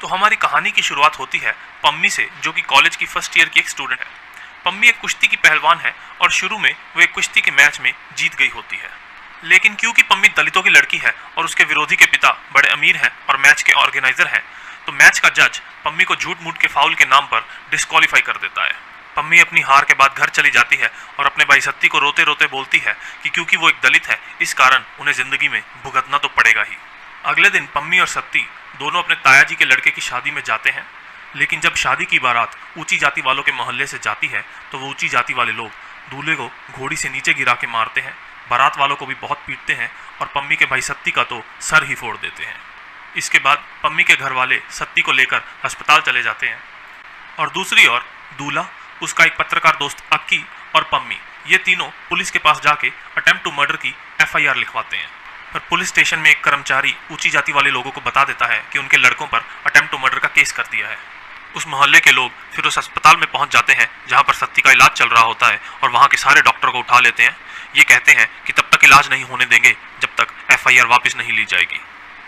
तो हमारी कहानी की शुरुआत होती है पम्मी से, जो कि कॉलेज की फर्स्ट ईयर की एक स्टूडेंट है। पम्मी एक कुश्ती की पहलवान है और शुरू में वो एक कुश्ती के मैच में जीत गई होती है, लेकिन क्योंकि पम्मी दलितों की लड़की है और उसके विरोधी के पिता बड़े अमीर हैं और मैच के ऑर्गेनाइजर हैं, तो मैच का जज पम्मी को झूठ मूठ के फाउल के नाम पर डिस्क्वालीफाई कर देता है। पम्मी अपनी हार के बाद घर चली जाती है और अपने भाई सत्ती को रोते रोते बोलती है कि क्योंकि वो एक दलित है, इस कारण उन्हें जिंदगी में भुगतना तो पड़ेगा ही। अगले दिन पम्मी और सत्ती दोनों अपने ताया जी के लड़के की शादी में जाते हैं, लेकिन जब शादी की बारात ऊंची जाति वालों के मोहल्ले से जाती है तो वो ऊंची जाति वाले लोग दूल्हे को घोड़ी से नीचे गिरा के मारते हैं, बारात वालों को भी बहुत पीटते हैं और पम्मी के भाई सत्ती का तो सर ही फोड़ देते हैं। इसके बाद पम्मी के घर वाले सत्ती को लेकर अस्पताल चले जाते हैं और दूसरी ओर दूल्हा, उसका एक पत्रकार दोस्त अक्की और पम्मी, ये तीनों पुलिस के पास जाके अटेम्प्ट टू मर्डर की FIR लिखवाते हैं। पर पुलिस स्टेशन में एक कर्मचारी ऊंची जाति वाले लोगों को बता देता है कि उनके लड़कों पर अटेम्प्ट टू मर्डर का केस कर दिया है। उस मोहल्ले के लोग फिर उस अस्पताल में पहुंच जाते हैं जहां पर सत्ती का इलाज चल रहा होता है और वहां के सारे डॉक्टर को उठा लेते हैं। ये कहते हैं कि तब तक इलाज नहीं होने देंगे जब तक FIR वापस नहीं ली जाएगी।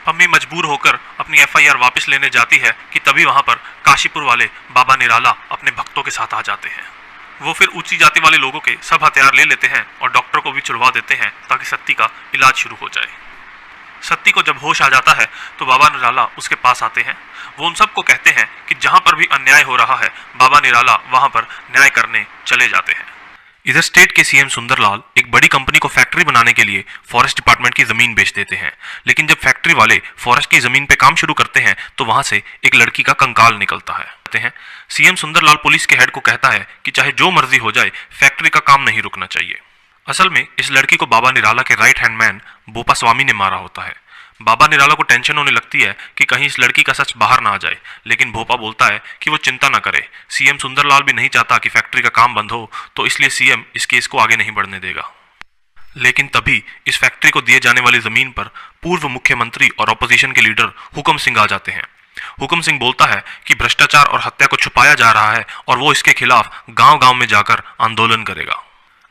पम्मी मजबूर होकर अपनी FIR वापस लेने जाती है कि तभी वहां पर काशीपुर वाले बाबा निराला अपने भक्तों के साथ आ जाते हैं। वो फिर ऊंची जाति वाले लोगों के सब हथियार ले लेते हैं और डॉक्टर को भी छुड़वा देते हैं ताकि सत्ती का इलाज शुरू हो जाए। सत्ती को जब होश आ जाता है तो बाबा निराला उसके पास आते हैं। वो उन सबको कहते हैं कि जहां पर भी अन्याय हो रहा है बाबा निराला वहां पर न्याय करने चले जाते हैं। इधर स्टेट के CM सुंदरलाल एक बड़ी कंपनी को फैक्ट्री बनाने के लिए फॉरेस्ट डिपार्टमेंट की जमीन बेच देते हैं, लेकिन जब फैक्ट्री वाले फॉरेस्ट की जमीन पे काम शुरू करते हैं तो वहां से एक लड़की का कंकाल निकलता है। CM सुंदरलाल पुलिस के हेड को कहता है कि चाहे जो मर्जी हो जाए, फैक्ट्री का काम नहीं रुकना चाहिए। असल में इस लड़की को बाबा निराला के राइट हैंड मैन बोपा स्वामी ने मारा होता है। बाबा निराला को टेंशन होने लगती है कि कहीं इस लड़की का सच बाहर ना आ जाए, लेकिन भोपा बोलता है कि वो चिंता ना करे। CM सुंदरलाल भी नहीं चाहता कि फैक्ट्री का काम बंद हो, तो इसलिए CM इस केस को आगे नहीं बढ़ने देगा। लेकिन तभी इस फैक्ट्री को दिए जाने वाली जमीन पर पूर्व मुख्यमंत्री और ऑपोजिशन के लीडर हुकम सिंह आ जाते हैं। हुकम सिंह बोलता है कि भ्रष्टाचार और हत्या को छुपाया जा रहा है और वो इसके खिलाफ गांव-गांव में जाकर आंदोलन करेगा।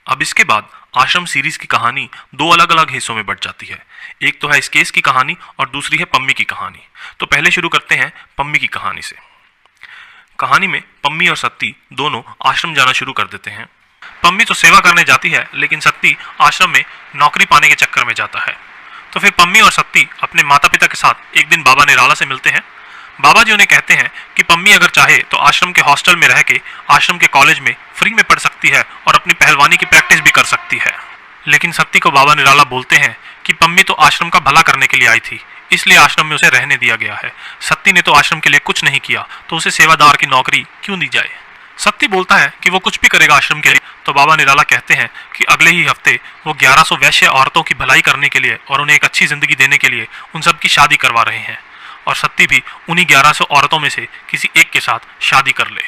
अब इसके बाद आश्रम सीरीज की कहानी दो अलग अलग हिस्सों में बढ़ जाती है। एक तो है इस केस की कहानी और दूसरी है पम्मी की कहानी। तो पहले शुरू करते हैं पम्मी की कहानी से। कहानी में पम्मी और सत्ती दोनों आश्रम जाना शुरू कर देते हैं। पम्मी तो सेवा करने जाती है, लेकिन सत्ती आश्रम में नौकरी पाने के चक्कर में जाता है। तो फिर पम्मी और सत्ती अपने माता पिता के साथ एक दिन बाबा निराला से मिलते हैं। बाबा जी उन्हें कहते हैं कि पम्मी अगर चाहे तो आश्रम के हॉस्टल में रह के आश्रम के कॉलेज में फ्री में पढ़ सकती है और अपनी पहलवानी की प्रैक्टिस भी कर सकती है। लेकिन सत्ती को बाबा निराला बोलते हैं कि पम्मी तो आश्रम का भला करने के लिए आई थी, इसलिए आश्रम में उसे रहने दिया गया है। सत्ती ने तो आश्रम के लिए कुछ नहीं किया, तो उसे सेवादार की नौकरी क्यों दी जाए। सत्ती बोलता है कि वो कुछ भी करेगा आश्रम के लिए। तो बाबा निराला कहते हैं कि अगले ही हफ्ते वो 1100 वैश्य औरतों की भलाई करने के लिए और उन्हें एक अच्छी जिंदगी देने के लिए उन सब की शादी करवा रहे हैं, और सत्ती भी उन्हीं 1100 औरतों में से किसी एक के साथ शादी कर ले।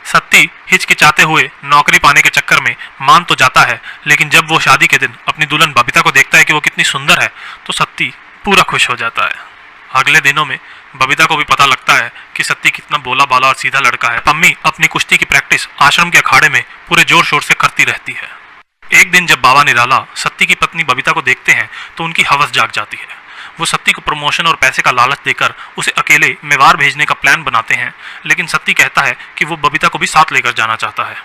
सत्ती हिचकिचाते हुए नौकरी पाने के चक्कर में मान तो जाता है, लेकिन जब वो शादी के दिन अपनी दुल्हन बबीता को देखता है कि वो कितनी सुंदर है, तो सत्ती पूरा खुश हो जाता है। अगले दिनों में बबीता को भी पता लगता है कि सत्ती कितना बोला बाला और सीधा लड़का है। पम्मी अपनी कुश्ती की प्रैक्टिस आश्रम के अखाड़े में पूरे जोर शोर से करती रहती है। एक दिन जब बाबा निराला सत्ती की पत्नी बबीता को देखते हैं तो उनकी हवस जाग जाती है। वो सत्ती को प्रमोशन और पैसे का लालच देकर उसे अकेले मेवाड़ भेजने का प्लान बनाते हैं, लेकिन सत्ती कहता है कि वो बबीता को भी साथ लेकर जाना चाहता है।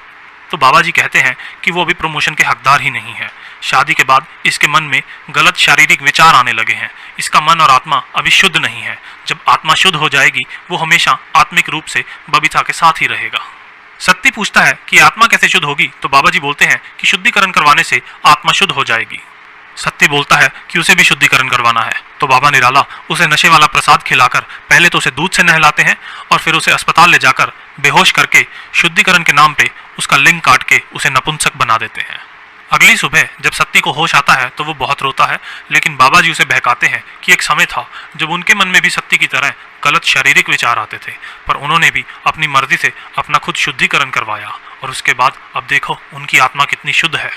तो बाबा जी कहते हैं कि वो अभी प्रमोशन के हकदार ही नहीं है। शादी के बाद इसके मन में गलत शारीरिक विचार आने लगे हैं। इसका मन और आत्मा अभी शुद्ध नहीं है। जब आत्मा शुद्ध हो जाएगी वो हमेशा आत्मिक रूप से बबीता के साथ ही रहेगा। सत्ती पूछता है कि आत्मा कैसे शुद्ध होगी, तो बाबा जी बोलते हैं कि शुद्धिकरण करवाने से आत्मा शुद्ध हो जाएगी। सत्ती बोलता है कि उसे भी शुद्धिकरण करवाना है। तो बाबा निराला उसे नशे वाला प्रसाद खिलाकर पहले तो उसे दूध से नहलाते हैं और फिर उसे अस्पताल ले जाकर बेहोश करके शुद्धिकरण के नाम पे उसका लिंग काट के उसे नपुंसक बना देते हैं। अगली सुबह जब सत्ती को होश आता है तो वो बहुत रोता है, लेकिन बाबा जी उसे बहकाते हैं कि एक समय था जब उनके मन में भी सत्ती की तरह गलत शारीरिक विचार आते थे, पर उन्होंने भी अपनी मर्जी से अपना खुद शुद्धिकरण करवाया और उसके बाद अब देखो उनकी आत्मा कितनी शुद्ध है।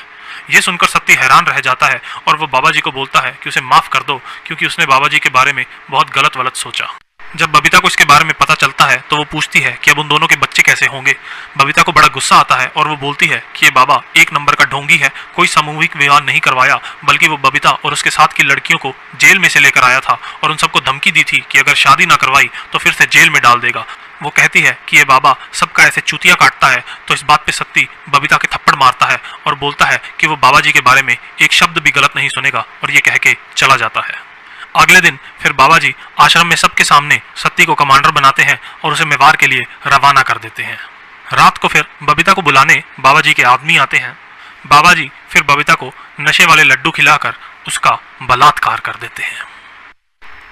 ये सुनकर सत्ती हैरान रह जाता है और वो बाबा जी को बोलता है कि उसे माफ कर दो, क्योंकि उसने बाबा जी के बारे में बहुत गलत वलत सोचा। जब बबीता को इसके बारे में पता चलता है तो वो पूछती है कि अब उन दोनों के बच्चे कैसे होंगे। बबीता को बड़ा गुस्सा आता है और वो बोलती है कि ये बाबा एक नंबर का ढोंगी है, कोई सामूहिक विवाह नहीं करवाया, बल्कि वो बबीता और उसके साथ की लड़कियों को जेल में से लेकर आया था और उन सबको धमकी दी थी कि अगर शादी ना करवाई तो फिर से जेल में डाल देगा। वो कहती है कि ये बाबा सबका ऐसे चूतिया काटता है, तो इस बात पे सत्ती बबीता के थप्पड़ मारता है और बोलता है कि वो बाबा जी के बारे में एक शब्द भी गलत नहीं सुनेगा, और ये कह के चला जाता है। अगले दिन फिर बाबा जी आश्रम में सबके सामने सत्ती को कमांडर बनाते हैं और उसे मेवाड़ के लिए रवाना कर देते हैं। रात को फिर बबीता को बुलाने बाबा जी के आदमी आते हैं। बाबा जी फिर बबीता को नशे वाले लड्डू खिलाकर उसका बलात्कार कर देते हैं।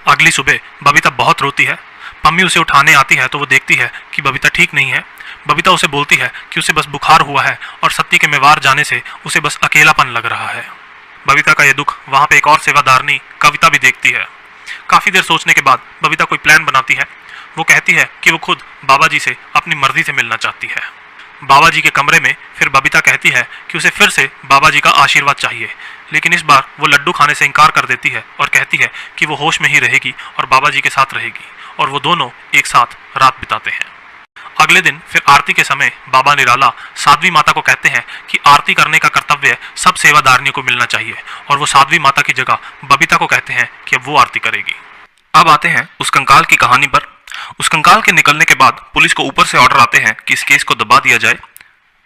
अगली सुबह बबीता बहुत रोती है। पम्मी उसे उठाने आती है तो वो देखती है कि बबीता ठीक नहीं है। बबीता उसे बोलती है कि उसे बस बुखार हुआ है और सत्ती के मेवाड़ जाने से उसे बस अकेलापन लग रहा है। बबीता का यह दुख वहां पे एक और सेवादारनी कविता भी देखती है। काफी देर सोचने के बाद बबीता कोई प्लान बनाती है। वो कहती है कि वो खुद बाबा जी से अपनी मर्जी से मिलना चाहती है। बाबा जी के कमरे में फिर बबीता कहती है कि उसे फिर से बाबा जी का आशीर्वाद चाहिए, लेकिन इस बार वो लड्डू खाने से इनकार कर देती है और कहती है कि वो होश में ही रहेगी और बाबा जी के साथ रहेगी, और वो दोनों एक साथ रात बिताते हैं। अगले दिन फिर आरती के समय बाबा निराला साध्वी माता को कहते हैं कि आरती करने का कर्तव्य सब सेवादारनियों को मिलना चाहिए, और वो साध्वी माता की जगह बबीता को कहते हैं कि अब वो आरती करेगी। अब आते हैं उस कंकाल की कहानी पर। उस कंकाल के निकलने के बाद पुलिस को ऊपर से ऑर्डर आते हैं कि इस केस को दबा दिया जाए।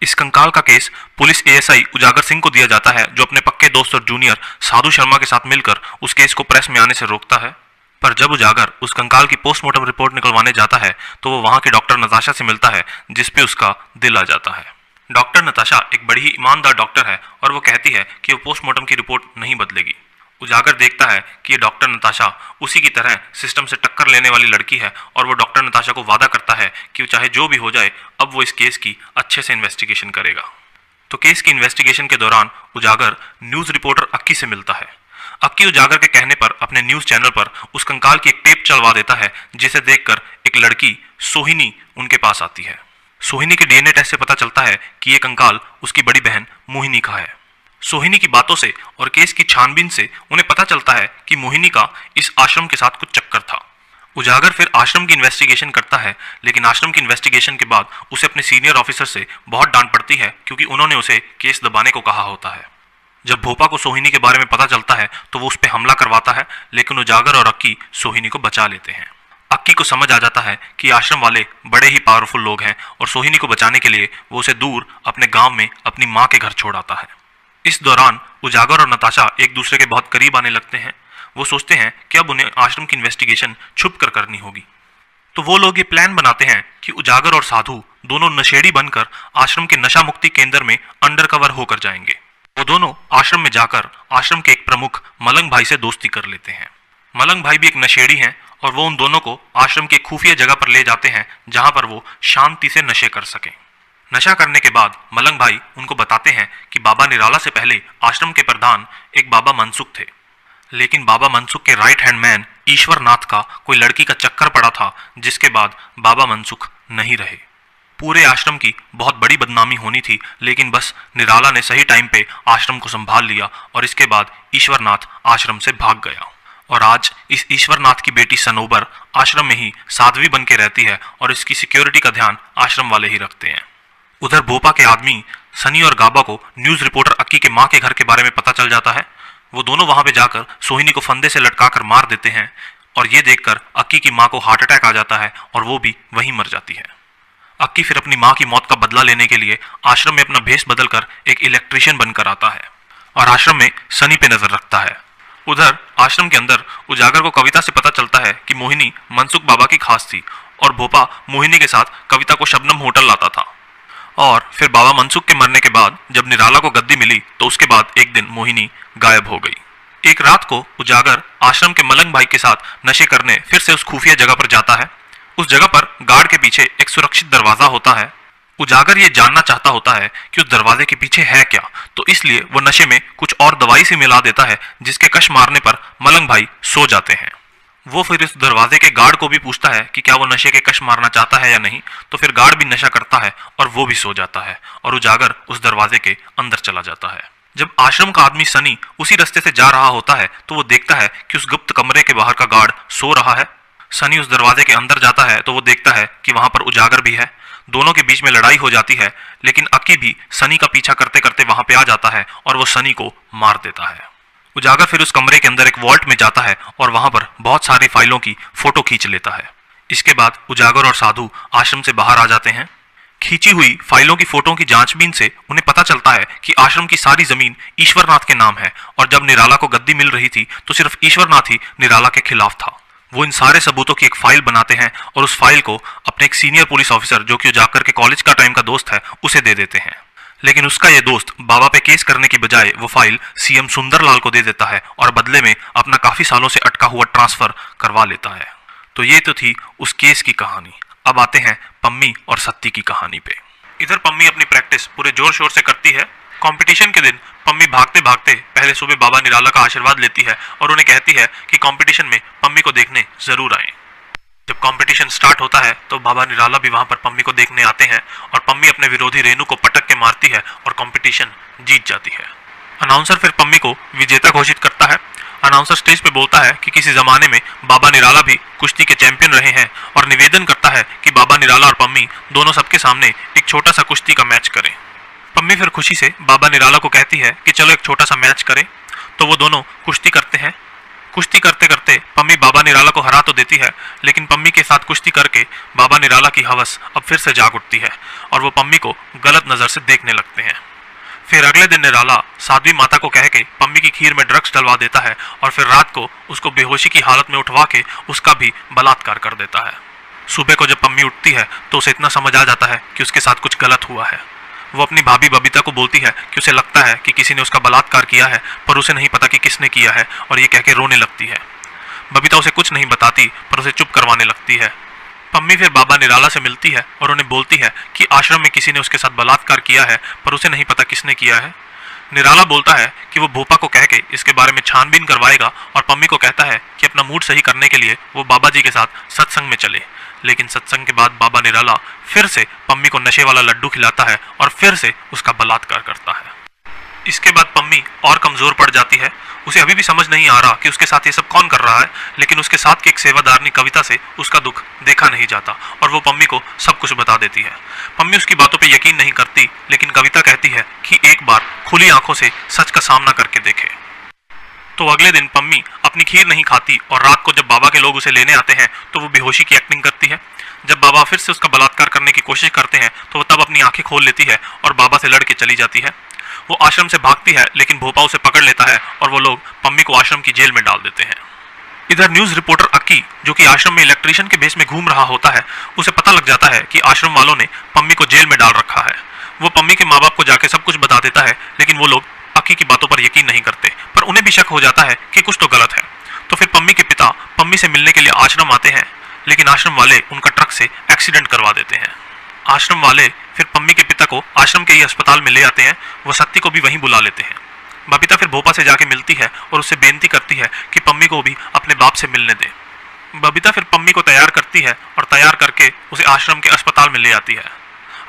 इस कंकाल का केस पुलिस एएसआई उजागर सिंह को दिया जाता है, जो अपने पक्के दोस्त और जूनियर साधु शर्मा के साथ मिलकर उस केस को प्रेस में आने से रोकता है। पर जब उजागर उस कंकाल की पोस्टमार्टम रिपोर्ट निकलवाने जाता है तो वो वहां की डॉक्टर नताशा से मिलता है, जिसपे उसका दिल आ जाता है। डॉक्टर नताशा एक बड़ी ही ईमानदार डॉक्टर है और वो कहती है कि वो पोस्टमार्टम की रिपोर्ट नहीं बदलेगी। उजागर देखता है कि ये डॉक्टर नताशा उसी की तरह सिस्टम से टक्कर लेने वाली लड़की है, और वो डॉक्टर नताशा को वादा करता है कि चाहे जो भी हो जाए अब वो इस केस की अच्छे से इन्वेस्टिगेशन करेगा। तो केस की इन्वेस्टिगेशन के दौरान उजागर न्यूज रिपोर्टर अक्की से मिलता है। अक्की उजागर के कहने पर अपने न्यूज चैनल पर उस कंकाल की एक टेप चलवा देता है, जिसे देखकर एक लड़की सोहिनी उनके पास आती है। सोहिनी के डीएनए टेस्ट से पता चलता है कि ये कंकाल उसकी बड़ी बहन मोहिनी का है। सोहिनी की बातों से और केस की छानबीन से उन्हें पता चलता है कि मोहिनी का इस आश्रम के साथ कुछ चक्कर था। उजागर फिर आश्रम की इन्वेस्टिगेशन करता है, लेकिन आश्रम की इन्वेस्टिगेशन के बाद उसे अपने सीनियर ऑफिसर से बहुत डांट पड़ती है, क्योंकि उन्होंने उसे केस दबाने को कहा होता है। जब भोपा को सोहिनी के बारे में पता चलता है तो वो उस पर हमला करवाता है, लेकिन उजागर और अक्की सोहिनी को बचा लेते हैं। अक्की को समझ आ जाता है कि आश्रम वाले बड़े ही पावरफुल लोग हैं, और सोहिनी को बचाने के लिए वो उसे दूर अपने गांव में अपनी माँ के घर छोड़ आता है। इस दौरान उजागर और नताशा एक दूसरे के बहुत करीब आने लगते हैं। वो सोचते हैं कि अब उन्हें आश्रम की इन्वेस्टिगेशन छुप कर करनी होगी। तो वो लोग ये प्लान बनाते हैं कि उजागर और साधु दोनों नशेड़ी बनकर आश्रम के नशा मुक्ति केंद्र में अंडर कवर होकर जाएंगे। वो दोनों आश्रम में जाकर आश्रम के एक प्रमुख मलंग भाई से दोस्ती कर लेते हैं। मलंग भाई भी एक नशेड़ी हैं, और वो उन दोनों को आश्रम के खुफिया जगह पर ले जाते हैं, जहां पर वो शांति से नशे कर सकें। नशा करने के बाद मलंग भाई उनको बताते हैं कि बाबा निराला से पहले आश्रम के प्रधान एक बाबा मनसुख थे, लेकिन बाबा मनसुख के राइट हैंड मैन ईश्वर नाथ का कोई लड़की का चक्कर पड़ा था, जिसके बाद बाबा मनसुख नहीं रहे। पूरे आश्रम की बहुत बड़ी बदनामी होनी थी, लेकिन बस निराला ने सही टाइम पे आश्रम को संभाल लिया, और इसके बाद ईश्वरनाथ आश्रम से भाग गया। और आज इस ईश्वरनाथ की बेटी सनोबर आश्रम में ही साध्वी बन के रहती है, और इसकी सिक्योरिटी का ध्यान आश्रम वाले ही रखते हैं। उधर भोपा के आदमी सनी और गाबा को न्यूज रिपोर्टर अक्की के माँ के घर के बारे में पता चल जाता है। वो दोनों वहां पे जाकर सोहिनी को फंदे से लटकाकर मार देते हैं, और ये देखकर अक्की की माँ को हार्ट अटैक आ जाता है और वो भी वहीं मर जाती है। अक्की फिर अपनी माँ की मौत का बदला लेने के लिए आश्रम में अपना भेष बदलकर एक इलेक्ट्रीशियन बनकर आता है और आश्रम में सनी पे नजर रखता है। उधर आश्रम के अंदर उजागर को कविता से पता चलता है कि मोहिनी मनसुख बाबा की खास थी, और भोपा मोहिनी के साथ कविता को शबनम होटल लाता था। और फिर बाबा मनसुख के मरने के बाद जब निराला को गद्दी मिली तो उसके बाद एक दिन मोहिनी गायब हो गई। एक रात को उजागर आश्रम के मलंग भाई के साथ नशे करने फिर से उस खुफिया जगह पर जाता है। उस जगह पर गार्ड के पीछे एक सुरक्षित दरवाजा होता है। उजागर ये जानना चाहता होता है कि उस दरवाजे के पीछे है क्या, तो इसलिए वो नशे में कुछ और दवाई से मिला देता है, जिसके कश मारने पर मलंग भाई सो जाते हैं। वो फिर इस दरवाजे के गार्ड को भी पूछता है कि क्या वो नशे के कश मारना चाहता है या नहीं, तो फिर गार्ड भी नशा करता है और वो भी सो जाता है, और उजागर उस दरवाजे के अंदर चला जाता है। जब आश्रम का आदमी सनी उसी रास्ते से जा रहा होता है तो वो देखता है कि उस गुप्त कमरे के बाहर का गार्ड सो रहा है। सनी उस दरवाजे के अंदर जाता है तो वो देखता है कि वहां पर उजागर भी है। दोनों के बीच में लड़ाई हो जाती है, लेकिन अक्की भी सनी का पीछा करते करते वहां पे आ जाता है और वो सनी को मार देता है। उजागर फिर उस कमरे के अंदर एक वॉल्ट में जाता है और वहां पर बहुत सारी फाइलों की फोटो खींच लेता है। इसके बाद उजागर और साधु आश्रम से बाहर आ जाते हैं। खींची हुई फाइलों की फोटो की जांचबीन से उन्हें पता चलता है कि आश्रम की सारी जमीन ईश्वरनाथ के नाम है और जब निराला को गद्दी मिल रही थी तो सिर्फ ईश्वरनाथ ही निराला के खिलाफ था। वो इन सारे सबूतों की एक फाइल बनाते हैं और उस फाइल को अपने एक सीनियर पुलिस ऑफिसर जो कि उजागर के कॉलेज का टाइम का दोस्त है उसे दे देते हैं। लेकिन उसका ये दोस्त बाबा पे केस करने की बजाय वो फाइल सीएम सुंदरलाल को दे देता है और बदले में अपना काफी सालों से अटका हुआ ट्रांसफर करवा लेता है। तो ये तो थी उस केस की कहानी। अब आते हैं पम्मी और सत्ती की कहानी पे। इधर पम्मी अपनी प्रैक्टिस पूरे जोर शोर से करती है। कंपटीशन के दिन पम्मी भागते भागते पहले सुबह बाबा निराला का आशीर्वाद लेती है और उन्हें कहती है कि कंपटीशन में पम्मी को देखने जरूर आए। जब कंपटीशन स्टार्ट होता है तो बाबा निराला भी वहां पर पम्मी को देखने आते हैं और पम्मी अपने विरोधी रेनू को पटक के मारती है और कंपटीशन जीत जाती है। अनाउंसर फिर पम्मी को विजेता घोषित करता है। अनाउंसर स्टेज पे बोलता है कि किसी जमाने में बाबा निराला भी कुश्ती के चैंपियन रहे हैं और निवेदन करता है कि बाबा निराला और पम्मी दोनों सबके सामने एक छोटा सा कुश्ती का मैच करें। पम्मी फिर खुशी से बाबा निराला को कहती है कि चलो एक छोटा सा मैच करें। तो वो दोनों कुश्ती करते हैं। कुश्ती करते करते पम्मी बाबा निराला को हरा तो देती है, लेकिन पम्मी के साथ कुश्ती करके बाबा निराला की हवस अब फिर से जाग उठती है और वो पम्मी को गलत नजर से देखने लगते हैं। फिर अगले दिन निराला साध्वी माता को कह के पम्मी की खीर में ड्रग्स डलवा देता है और फिर रात को उसको बेहोशी की हालत में उठवा के उसका भी बलात्कार कर देता है। सुबह को जब पम्मी उठती है तो उसे इतना समझ आ जाता है कि उसके साथ कुछ गलत हुआ है। वो अपनी भाभी बबीता को बोलती है कि उसे लगता है कि किसी ने उसका बलात्कार किया है, पर उसे नहीं पता कि किसने किया है और ये कह के रोने लगती है। बबीता उसे कुछ नहीं बताती पर उसे चुप करवाने लगती है। पम्मी फिर बाबा निराला से मिलती है और उन्हें बोलती है कि आश्रम में किसी ने उसके साथ बलात्कार किया है, पर उसे नहीं पता किसने किया है। निराला बोलता है कि वो भोपा को कह के इसके बारे में छानबीन करवाएगा और पम्मी को कहता है कि अपना मूड सही करने के लिए वो बाबा जी के साथ सत्संग में चले। लेकिन सत्संग के बाद बाबा निराला फिर से पम्मी को नशे वाला लड्डू खिलाता है और फिर से उसका बलात्कार करता है। इसके बाद पम्मी और कमजोर पड़ जाती है। उसे अभी भी समझ नहीं आ रहा कि उसके साथ ये सब कौन कर रहा है, लेकिन उसके साथ की एक सेवादारनी कविता से उसका दुख देखा नहीं जाता और वो पम्मी को सब कुछ बता देती है। पम्मी उसकी बातों पे यकीन नहीं करती, लेकिन कविता कहती है कि एक बार खुली आंखों से सच का सामना करके देखे। तो अगले दिन पम्मी अपनी खीर नहीं खाती और रात को जब बाबा के लोग उसे लेने आते हैं तो वो बेहोशी की एक्टिंग करती है। जब बाबा फिर से उसका बलात्कार करने की कोशिश करते हैं तो वो तब अपनी आंखें खोल लेती है और बाबा से लड़ के चली जाती है। वो आश्रम से भागती है, लेकिन भोपा उसे पकड़ लेता है और वो लोग पम्मी को आश्रम की जेल में डाल देते हैं। इधर न्यूज रिपोर्टर अक्की, जो कि आश्रम में इलेक्ट्रिशियन के बेस में घूम रहा होता है, उसे पता लग जाता है कि आश्रम वालों ने पम्मी को जेल में डाल रखा है। वो पम्मी के माँ बाप को जाके सब कुछ बता देता है, लेकिन वो लोग अक्की की बातों पर यकीन नहीं करते, पर उन्हें भी शक हो जाता है कि कुछ तो गलत है। तो फिर पम्मी के पिता पम्मी से मिलने के लिए आश्रम आते हैं, लेकिन आश्रम वाले उनका ट्रक से एक्सीडेंट करवा देते हैं। आश्रम वाले फिर पम्मी के पिता को आश्रम के ही अस्पताल में ले आते हैं। वो सत्ती को भी वहीं बुला लेते हैं। बबीता फिर भोपा से जाके मिलती है और उससे बेनती करती है कि पम्मी को भी अपने बाप से मिलने दे। बबीता फिर पम्मी को तैयार करती है और तैयार करके उसे आश्रम के अस्पताल में ले आती है।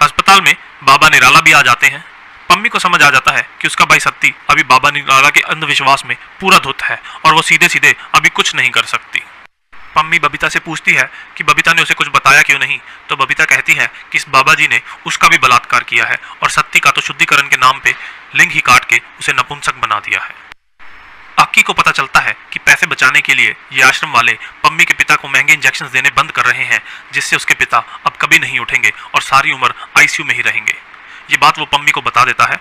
अस्पताल में बाबा निराला भी आ जाते हैं। पम्मी को समझ आ जाता है कि उसका भाई सत्ती अभी बाबा निराला के अंधविश्वास में पूरा धुत है और वो सीधे सीधे अभी कुछ नहीं कर सकती। पम्मी बबीता से पूछती है कि बबीता ने उसे कुछ बताया क्यों नहीं, तो बबीता कहती है कि इस बाबा जी ने उसका भी बलात्कार किया है और सत्ती का तो शुद्धिकरण के नाम पे लिंग ही काट के उसे नपुंसक बना दिया है। अक्की को पता चलता है कि पैसे बचाने के लिए ये आश्रम वाले पम्मी के पिता को महंगे इंजेक्शन देने बंद कर रहे हैं, जिससे उसके पिता अब कभी नहीं उठेंगे और सारी उम्र आईसीयू में ही रहेंगे। ये बात वो पम्मी को बता देता है।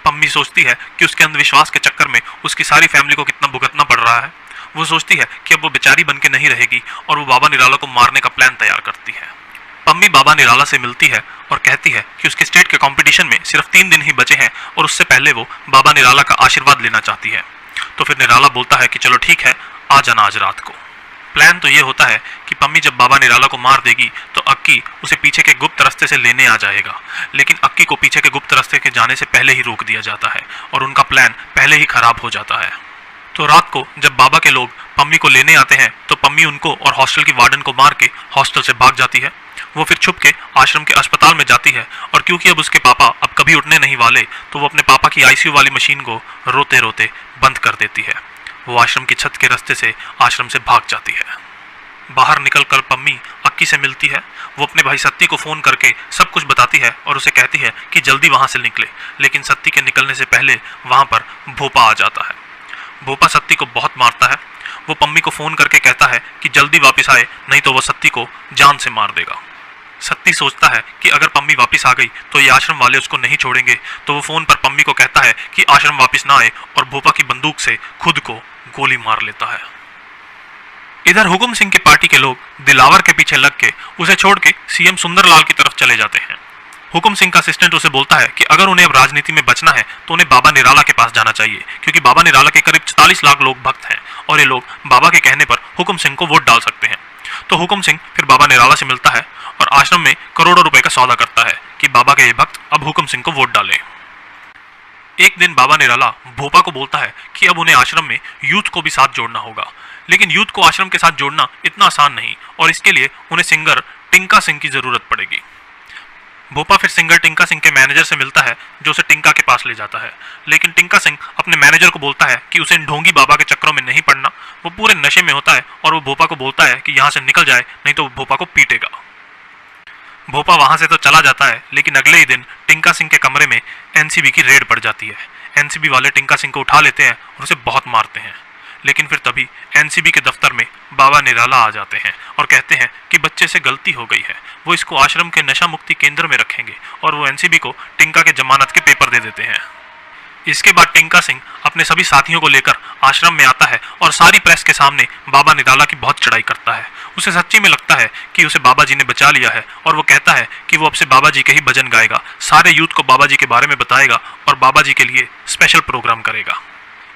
पम्मी सोचती है कि उसके अंधविश्वास के चक्कर में उसकी सारी फैमिली को कितना भुगतना पड़ रहा है। वो सोचती है कि अब वो बेचारी बन के नहीं रहेगी और वो बाबा निराला को मारने का प्लान तैयार करती है। पम्मी बाबा निराला से मिलती है और कहती है कि उसके स्टेट के कंपटीशन में सिर्फ 3 दिन ही बचे हैं और उससे पहले वो बाबा निराला का आशीर्वाद लेना चाहती है। तो फिर निराला बोलता है कि चलो ठीक है, आ जाना आज रात को। प्लान तो ये होता है कि पम्मी जब बाबा निराला को मार देगी तो अक्की उसे पीछे के गुप्त रास्ते से लेने आ जाएगा, लेकिन अक्की को पीछे के गुप्त रास्ते के जाने से पहले ही रोक दिया जाता है और उनका प्लान पहले ही खराब हो जाता है। तो रात को जब बाबा के लोग पम्मी को लेने आते हैं तो पम्मी उनको और हॉस्टल की वार्डन को मार के हॉस्टल से भाग जाती है। वो फिर छुप के आश्रम के अस्पताल में जाती है और क्योंकि अब उसके पापा अब कभी उठने नहीं वाले, तो वो अपने पापा की आईसीयू वाली मशीन को रोते रोते बंद कर देती है। वो आश्रम की छत के रास्ते से आश्रम से भाग जाती है। बाहर निकलकर पम्मी अक्की से मिलती है। वो अपने भाई सत्ती को फ़ोन करके सब कुछ बताती है और उसे कहती है कि जल्दी वहाँ से निकले, लेकिन सत्ती के निकलने से पहले वहाँ पर भोपा आ जाता है। भोपा सत्ती को बहुत मारता है। वो पम्मी को फ़ोन करके कहता है कि जल्दी वापस आए, नहीं तो वो सत्ती को जान से मार देगा। सत्ती सोचता है कि अगर पम्मी वापस आ गई तो ये आश्रम वाले उसको नहीं छोड़ेंगे, तो वो फ़ोन पर पम्मी को कहता है कि आश्रम वापस ना आए और भोपा की बंदूक से खुद को गोली मार लेता है। इधर हुकुम सिंह की पार्टी के लोग दिलावर के पीछे लग के उसे छोड़ के सीएम सुंदरलाल की तरफ चले जाते हैं। हुकुम सिंह का असिस्टेंट उसे बोलता है कि अगर उन्हें अब राजनीति में बचना है तो उन्हें बाबा निराला के पास जाना चाहिए, क्योंकि बाबा निराला के करीब 44 लाख लोग भक्त हैं और ये लोग बाबा के कहने पर हुकुम सिंह को वोट डाल सकते हैं। तो हुकुम सिंह फिर बाबा निराला से मिलता है और आश्रम में करोड़ों रुपए का सौदा करता है कि बाबा के ये भक्त अब हुकुम सिंह को वोट डालें। एक दिन बाबा निराला भोपा को बोलता है कि अब उन्हें आश्रम में यूथ को भी साथ जोड़ना होगा, लेकिन यूथ को आश्रम के साथ जोड़ना इतना आसान नहीं और इसके लिए उन्हें सिंगर टिंका सिंह की जरूरत पड़ेगी। भोपा फिर सिंगर टिंका सिंह के मैनेजर से मिलता है जो उसे टिंका के पास ले जाता है, लेकिन टिंका सिंह अपने मैनेजर को बोलता है कि उसे इन ढोंगी बाबा के चक्करों में नहीं पड़ना। वो पूरे नशे में होता है और वो भोपा को बोलता है कि यहाँ से निकल जाए, नहीं तो वो भोपा को पीटेगा। भोपा वहां से तो चला जाता है, लेकिन अगले ही दिन टिंका सिंह के कमरे में एनसीबी की रेड पड़ जाती है। एनसीबी वाले टिंका सिंह को उठा लेते हैं और उसे बहुत मारते हैं, लेकिन फिर तभी एनसीबी के दफ्तर में बाबा निराला आ जाते हैं और कहते हैं कि बच्चे से गलती हो गई है, वो इसको आश्रम के नशा मुक्ति केंद्र में रखेंगे, और वो एनसीबी को टिंका के जमानत के पेपर दे देते हैं। इसके बाद टिंका सिंह अपने सभी साथियों को लेकर आश्रम में आता है और सारी प्रेस के सामने बाबा निराला की बहुत चढ़ाई करता है। उसे सच्ची में लगता है कि उसे बाबा जी ने बचा लिया है और वो कहता है कि वो अब से बाबा जी के ही भजन गाएगा, सारे यूथ को बाबा जी के बारे में बताएगा और बाबा जी के लिए स्पेशल प्रोग्राम करेगा।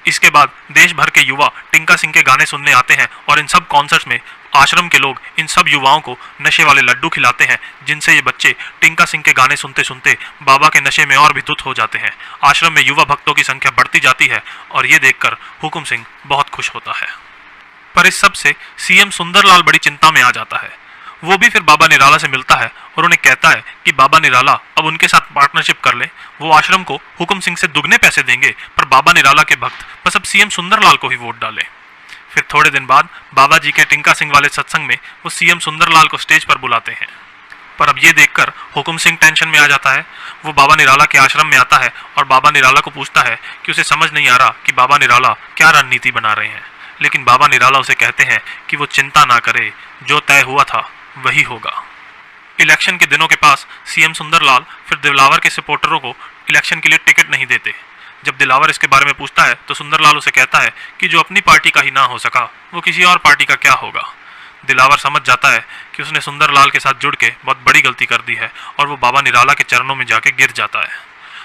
इसके बाद देश भर के युवा टिंका सिंह के गाने सुनने आते हैं और इन सब कॉन्सर्ट्स में आश्रम के लोग इन सब युवाओं को नशे वाले लड्डू खिलाते हैं, जिनसे ये बच्चे टिंका सिंह के गाने सुनते सुनते बाबा के नशे में और भी धुत हो जाते हैं। आश्रम में युवा भक्तों की संख्या बढ़ती जाती है और ये देखकर हुकुम सिंह बहुत खुश होता है। पर इस सब से सीएम सुंदरलाल बड़ी चिंता में आ जाता है। वो भी फिर बाबा निराला से मिलता है और उन्हें कहता है कि बाबा निराला अब उनके साथ पार्टनरशिप कर ले, वो आश्रम को हुकुम सिंह से दुगने पैसे देंगे, पर बाबा निराला के भक्त बस अब सीएम सुंदरलाल को ही वोट डाले। फिर थोड़े दिन बाद बाबा जी के टिंका सिंह वाले सत्संग में वो सीएम सुंदरलाल को स्टेज पर बुलाते हैं, पर अब ये देखकर हुकुम सिंह टेंशन में आ जाता है। वो बाबा निराला के आश्रम में आता है और बाबा निराला को पूछता है कि उसे समझ नहीं आ रहा कि बाबा निराला क्या रणनीति बना रहे हैं, लेकिन बाबा निराला उसे कहते हैं कि वो चिंता ना करे, जो तय हुआ था वही होगा। इलेक्शन के दिनों के पास सीएम सुंदरलाल फिर दिलावर के सपोर्टरों को इलेक्शन के लिए टिकट नहीं देते। जब दिलावर इसके बारे में पूछता है तो सुंदरलाल उसे कहता है कि जो अपनी पार्टी का ही ना हो सका वो किसी और पार्टी का क्या होगा। दिलावर समझ जाता है कि उसने सुंदरलाल के साथ जुड़ के बहुत बड़ी गलती कर दी है और वो बाबा निराला के चरणों में जाके गिर जाता है।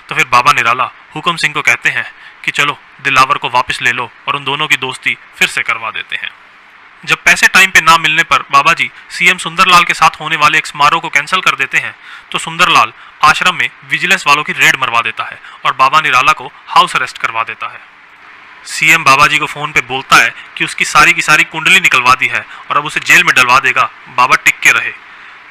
तो फिर बाबा निराला हुकुम सिंह को कहते हैं कि चलो दिलावर को वापस ले लो और उन दोनों की दोस्ती फिर से करवा देते हैं। जब पैसे टाइम पे ना मिलने पर बाबा जी सीएम सुंदरलाल के साथ होने वाले एक समारोह को कैंसिल कर देते हैं, तो सुंदरलाल आश्रम में विजिलेंस वालों की रेड मरवा देता है और बाबा निराला को हाउस अरेस्ट करवा देता है। सीएम बाबा जी को फोन पे बोलता है कि उसकी सारी की सारी कुंडली निकलवा दी है और अब उसे जेल में डलवा देगा, बाबा टिक के रहे।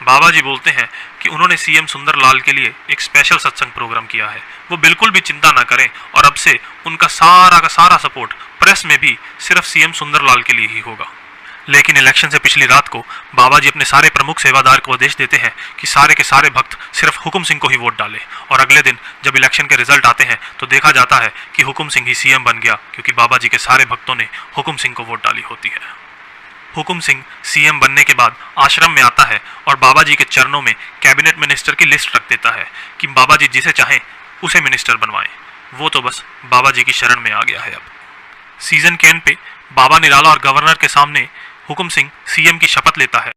बाबा जी बोलते हैं कि उन्होंने सीएम सुंदरलाल के लिए एक स्पेशल सत्संग प्रोग्राम किया है, वो बिल्कुल भी चिंता ना करें और अब से उनका सारा का सारा सपोर्ट प्रेस में भी सिर्फ सीएम सुंदरलाल के लिए ही होगा। लेकिन इलेक्शन से पिछली रात को बाबा जी अपने सारे प्रमुख सेवादार को आदेश देते हैं कि सारे के सारे भक्त सिर्फ हुकुम सिंह को ही वोट डालें, और अगले दिन जब इलेक्शन के रिजल्ट आते हैं तो देखा जाता है कि हुकुम सिंह ही सीएम बन गया, क्योंकि बाबा जी के सारे भक्तों ने हुकुम सिंह को वोट डाली होती है। हुकुम सिंह सीएम बनने के बाद आश्रम में आता है और बाबा जी के चरणों में कैबिनेट मिनिस्टर की लिस्ट रख देता है कि बाबा जी जिसे चाहें उसे मिनिस्टर बनवाएं। वो तो बस बाबा जी की शरण में आ गया है। अब सीजन के एंड पे बाबा निराला और गवर्नर के सामने हुकुम सिंह सीएम की शपथ लेता है।